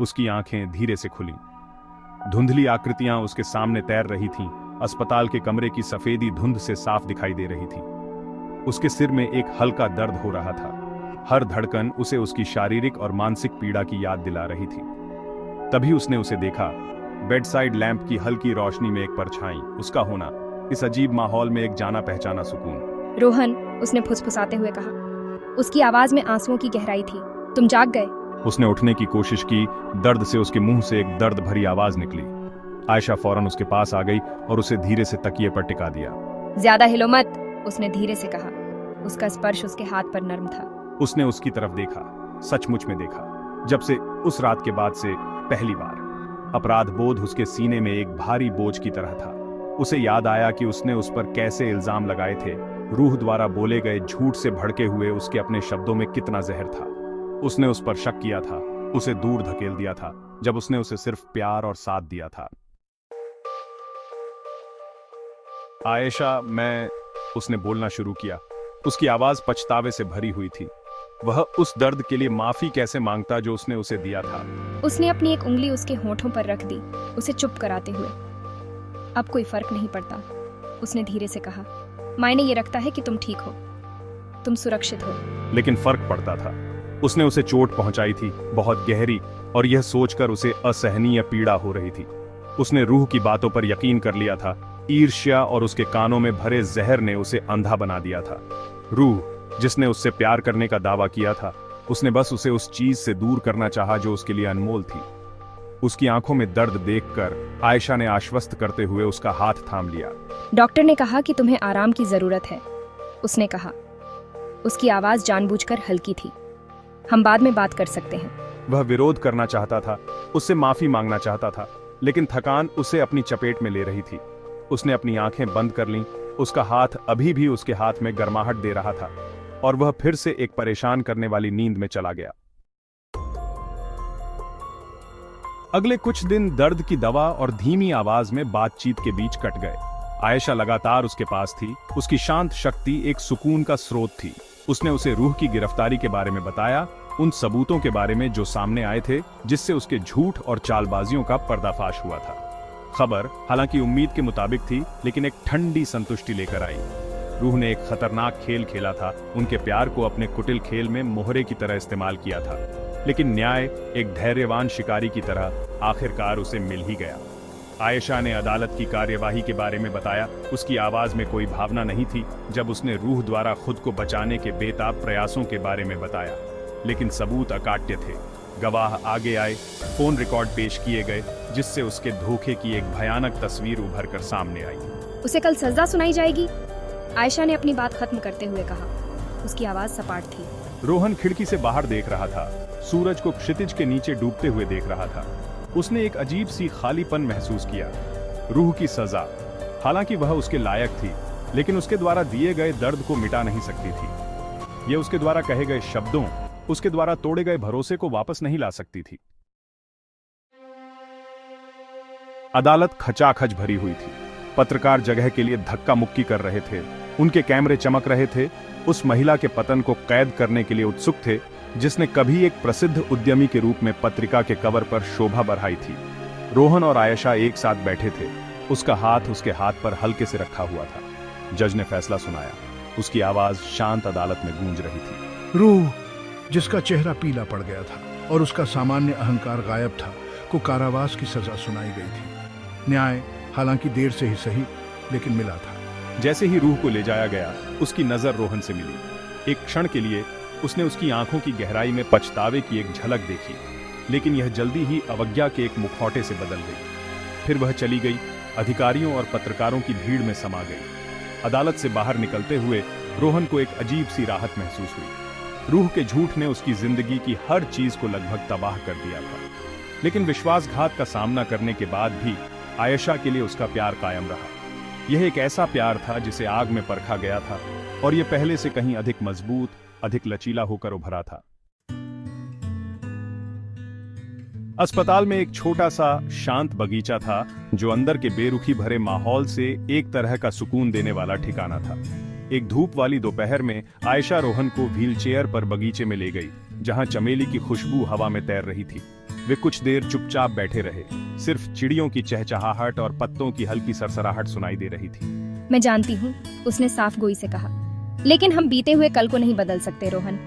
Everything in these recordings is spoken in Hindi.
उसकी आंखें धीरे से खुली। धुंधली आकृतियां उसके सामने तैर रही थीं। अस्पताल के कमरे की सफेदी धुंध से साफ दिखाई दे रही थी। उसके सिर में एक हल्का दर्द हो रहा था। हर धड़कन उसे उसकी शारीरिक और मानसिक पीड़ा की याद दिला रही थी। तभी उसने उसे देखा। बेडसाइड लैंप की हल्की रोशनी में एक परछाई, उसका होना, इस अजीब माहौल में एक जाना पहचाना सुकून। रोहन, उसने फुसफुसाते हुए कहा। उसकी आवाज में आंसुओं की गहराई थी। तुम जाग गए? उसने उठने की कोशिश की। दर्द से उसके मुंह से एक दर्द भरी आवाज निकली। आयशा फौरन उसके पास आ गई और उसे धीरे से तकिए पर टिका दिया। ज्यादा हिलो मत, उसने धीरे से कहा। उसका स्पर्श उसके हाथ पर नर्म था। उसने उसकी तरफ देखा, सचमुच में देखा। जब से उस रात के बाद से पहली बार। अपराध बोध उसके सीने में एक भारी बोझ की तरह था। उसे याद आया कि उसने उस पर कैसे इल्जाम लगाए थे। रूह द्वारा बोले गए झूठ से भड़के हुए उसके अपने शब्दों में कितना जहर था। उसने उस पर शक किया था, उसे दूर धकेल दिया था, जब उसने उसे सिर्फ प्यार और साथ दिया था। आयशा, उसने बोलना शुरू किया। उसकी आवाज पछतावे से भरी हुई थी। वह उस दर्द के लिए माफी कैसे मांगता जो उसने उसे दिया था। उसने अपनी एक उंगली उसके होठों पर रख दी, उसे चुप कराते हुए। अब कोई फर्क नहीं पड़ता, उसने धीरे से कहा। मायने ये रखता है कि तुम ठीक हो, तुम सुरक्षित हो। लेकिन फर्क पड़ता था। उसने उसे चोट पहुंचाई थी, बहुत गहरी, और यह सोचकर उसे असहनीय पीड़ा हो रही थी। उसने रूह की बातों पर यकीन कर लिया था। ईर्ष्या और उसके कानों में भरे जहर ने उसे अंधा बना दिया था। रूह, जिसने उससे प्यार करने का दावा किया था, उसने बस उसे उस चीज से दूर करना चाहा जो उसके लिए अनमोल थी। उसकी आंखों में दर्द देखकर आयशा ने आश्वस्त करते हुए उसका हाथ थाम लिया। डॉक्टर ने कहा कि तुम्हें आराम की जरूरत है, उसने कहा। उसकी आवाज जानबूझकर हल्की थी। हम बाद में बात कर सकते हैं। वह विरोध करना चाहता था, उससे माफी मांगना चाहता था, लेकिन थकान उसे अपनी चपेट में ले रही थी। उसने अपनी आंखें बंद कर लीं। उसका हाथ अभी भी उसके हाथ में गर्माहट दे रहा था, और वह फिर से एक परेशान करने वाली नींद में चला गया। अगले कुछ दिन दर्द की दवा और धीमी आवाज में बातचीत के बीच कट गए। आयशा लगातार उसके पास थी। उसकी शांत शक्ति एक सुकून का स्रोत थी। उसने उसे रूह की गिरफ्तारी के बारे में बताया, उन सबूतों के बारे में जो सामने आए थे, जिससे उसके झूठ और चालबाजियों का पर्दाफाश हुआ था। खबर हालांकि उम्मीद के मुताबिक थी, लेकिन एक ठंडी संतुष्टि लेकर आई। रूह ने एक खतरनाक खेल खेला था, उनके प्यार को अपने कुटिल खेल में मोहरे की तरह इस्तेमाल किया था, लेकिन न्याय एक धैर्यवान शिकारी की तरह आखिरकार उसे मिल ही गया। आयशा ने अदालत की कार्यवाही के बारे में बताया। उसकी आवाज में कोई भावना नहीं थी जब उसने रूह द्वारा खुद को बचाने के बेताब प्रयासों के बारे में बताया, लेकिन सबूत अकाट्य थे। गवाह आगे आए, फोन रिकॉर्ड पेश किए गए, जिससे उसके धोखे की एक भयानक तस्वीर उभर कर सामने आई। उसे कल सजा सुनाई जाएगी, आयशा ने अपनी बात खत्म करते हुए कहा। उसकी आवाज सपाट थी। रोहन खिड़की से बाहर देख रहा था। सूरज को क्षितिज के नीचे डूबते हुए देख रहा था। उसने एक अजीब सी खालीपन महसूस किया। रूह की सजा, हालांकि वह उसके लायक थी, लेकिन उसके द्वारा दिए गए दर्द को मिटा नहीं सकती थी। यह उसके द्वारा कहे गए शब्दों, उसके द्वारा तोड़े गए भरोसे को वापस नहीं ला सकती थी। अदालत खचाखच भरी हुई थी। पत्रकार जगह के लिए धक्का मुक्की कर रहे थे। उनके कैमरे चमक रहे थे। उस महिला के पतन को कैद करने के लिए उत्सुक थे, जिसने कभी एक प्रसिद्ध उद्यमी के रूप में पत्रिका के कवर पर शोभा बढ़ाई थी। रोहन और आयशा एक साथ बैठे थे। उसका हाथ उसके हाथ पर हल्के से रखा हुआ था। जज ने फैसला सुनाया। उसकी आवाज शांत अदालत में गूंज रही थी। रूह, जिसका चेहरा पीला पड़ गया था और उसका सामान्य अहंकार गायब था, को कारावास की सजा सुनाई गई थी। न्याय हालांकि देर से ही सही, लेकिन मिला था। जैसे ही रूह को ले जाया गया, उसकी नजर रोहन से मिली। एक क्षण के लिए उसने उसकी आंखों की गहराई में पछतावे की एक झलक देखी, लेकिन यह जल्दी ही अवज्ञा के एक मुखौटे से बदल गई। फिर वह चली गई, अधिकारियों और पत्रकारों की भीड़ में समा गई। अदालत से बाहर निकलते हुए रोहन को एक अजीब सी राहत महसूस हुई। रूह के झूठ ने उसकी जिंदगी की हर चीज को लगभग तबाह कर दिया था, लेकिन विश्वासघात का सामना करने के बाद भी आयशा के लिए उसका प्यार कायम रहा। यह एक ऐसा प्यार था जिसे आग में परखा गया था, और यह पहले से कहीं अधिक मजबूत, अधिक लचीला होकर उभरा था। अस्पताल में एक छोटा सा शांत बगीचा था, जो अंदर के बेरुखी भरे माहौल से एक तरह का सुकून देने वाला ठिकाना था। एक धूप वाली दोपहर में आयशा रोहन को व्हीलचेयर पर बगीचे में ले गई, जहां चमेली की खुशबू हवा में तैर रही थी। वे कुछ देर चुपचाप बैठे रहे। सिर्फ चिड़ियों की चहचहाहट और पत्तों की हल्की सरसराहट सुनाई दे रही थी। मैं जानती हूँ, उसने साफ गोई से कहा, लेकिन हम बीते हुए कल को नहीं बदल सकते रोहन।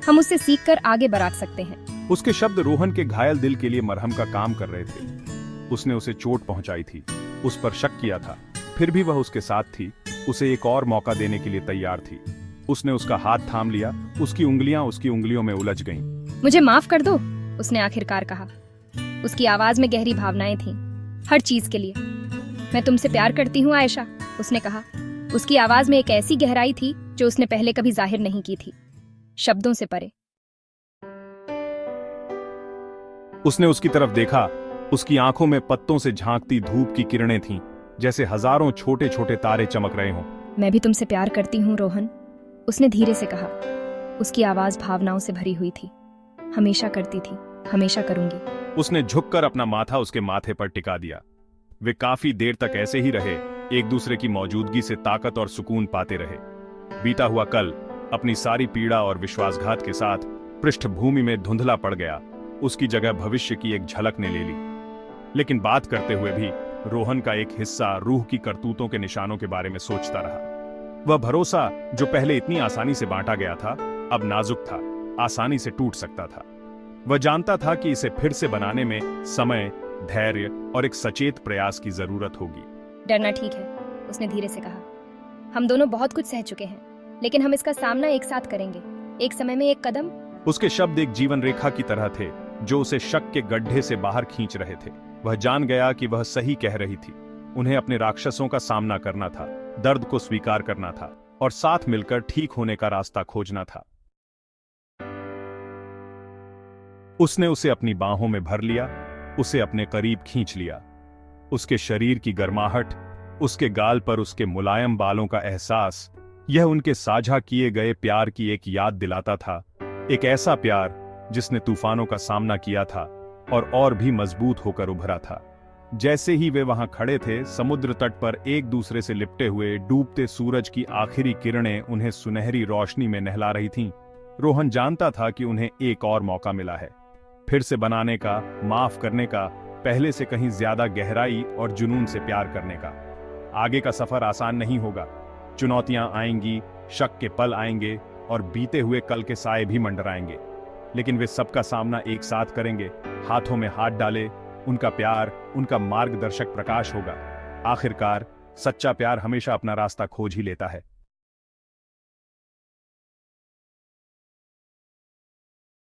हम उससे सीखकर आगे बढ़ा सकते हैं। उसके शब्द रोहन के घायल दिल के लिए मरहम का काम कर रहे थे। उसने उसे चोट पहुंचाई थी, उस पर शक किया था, फिर भी वह उसके साथ थी, उसे एक और मौका देने के लिए तैयार थी। उसने उसका हाथ थाम लिया, उसकी उंगलियां उसकी उंगलियों में उलझ गईं। मुझे माफ कर दो, उसने आखिरकार कहा। उसकी आवाज में गहरी भावनाएं थीं, हर चीज के लिए। मैं तुमसे प्यार करती हूँ आयशा, उसने कहा। उसकी आवाज में एक ऐसी गहराई थी जो उसने पहले कभी जाहिर नहीं की थी, शब्दों से परे। उसने उसकी तरफ देखा। उसकी आंखों में पत्तों से झांकती धूप की किरणें थीं, जैसे हजारों छोटे छोटे तारे चमक रहे हों। मैं भी तुमसे प्यार करती हूँ रोहन, उसने धीरे से कहा। उसकी आवाज भावनाओं से भरी हुई थी। हमेशा करती थी, हमेशा करूंगी। उसने झुककर अपना माथा उसके माथे पर टिका दिया। वे काफी देर तक ऐसे ही रहे, एक दूसरे की मौजूदगी से ताकत और सुकून पाते रहे। बीता हुआ कल अपनी सारी पीड़ा और विश्वासघात के साथ पृष्ठभूमि में धुंधला पड़ गया। उसकी जगह भविष्य की एक झलक ने ले ली। लेकिन बात करते हुए भी रोहन का एक हिस्सा रूह की करतूतों के निशानों के बारे में सोचता रहा। वह भरोसा जो पहले इतनी आसानी से बांटा गया था, अब नाजुक था, आसानी से टूट सकता था। वह जानता था कि इसे फिर से बनाने में समय, धैर्य और एक सचेत प्रयास की जरूरत होगी। डरना ठीक है, उसने धीरे से कहा। हम दोनों बहुत कुछ सह चुके हैं, लेकिन हम इसका सामना एक साथ करेंगे, एक समय में एक कदम। उसके शब्द एक जीवन रेखा की तरह थे, जो उसे शक के गड्ढे से बाहर खींच रहे थे। वह जान गया कि वह सही कह रही थी। उन्हें अपने राक्षसों का सामना करना था, दर्द को स्वीकार करना था और साथ मिलकर ठीक होने का रास्ता खोजना था। उसने उसे अपनी बाहों में भर लिया, उसे अपने करीब खींच लिया। उसके शरीर की गर्माहट, उसके गाल पर उसके मुलायम बालों का एहसास, यह उनके साझा किए गए प्यार की एक याद दिलाता था। एक ऐसा प्यार जिसने तूफानों का सामना किया था और भी मजबूत होकर उभरा था। जैसे ही वे वहां खड़े थे, समुद्र तट पर एक दूसरे से लिपटे हुए डूबते सूरज की आखिरी किरणें उन्हें सुनहरी रोशनी में नहला रही थीं। रोहन जानता था कि उन्हें एक और मौका मिला है, फिर से बनाने का, माफ करने का, पहले से कहीं ज्यादा गहराई और जुनून से प्यार करने का। आगे का सफर आसान नहीं होगा। चुनौतियां आएंगी, शक के पल आएंगे और बीते हुए कल के साए भी मंडराएंगे, लेकिन वे सबका सामना एक साथ करेंगे, हाथों में हाथ डाले। उनका प्यार उनका मार्गदर्शक प्रकाश होगा। आखिरकार सच्चा प्यार हमेशा अपना रास्ता खोज ही लेता है।